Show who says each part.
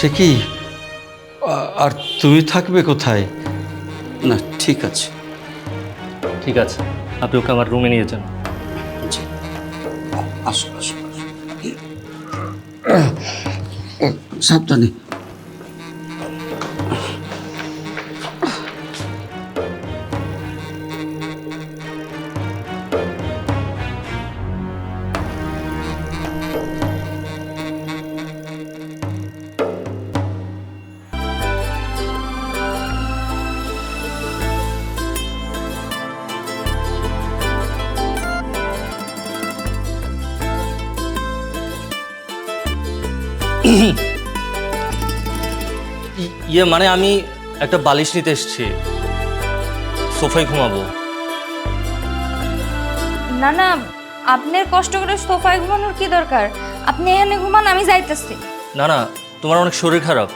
Speaker 1: সে কি আর তুমি থাকবে কোথায়?
Speaker 2: না ঠিক আছে।
Speaker 3: ঠিক আছে, আপনি ওকে আমার রুমে নিয়ে যান।
Speaker 2: জি, আসো আসো আসো। সাবধানে।
Speaker 3: ইয়ে মানে আমি একটা বালিশ নিতে এসেছি, সোফায় ঘুমাবো।
Speaker 4: না না, আপনার কষ্ট করে সোফায় ঘুমানোর কি দরকার? আপনি এখানে ঘুমান, আমি যাইতেছি।
Speaker 3: না না, তোমার অনেক শরীর খারাপ,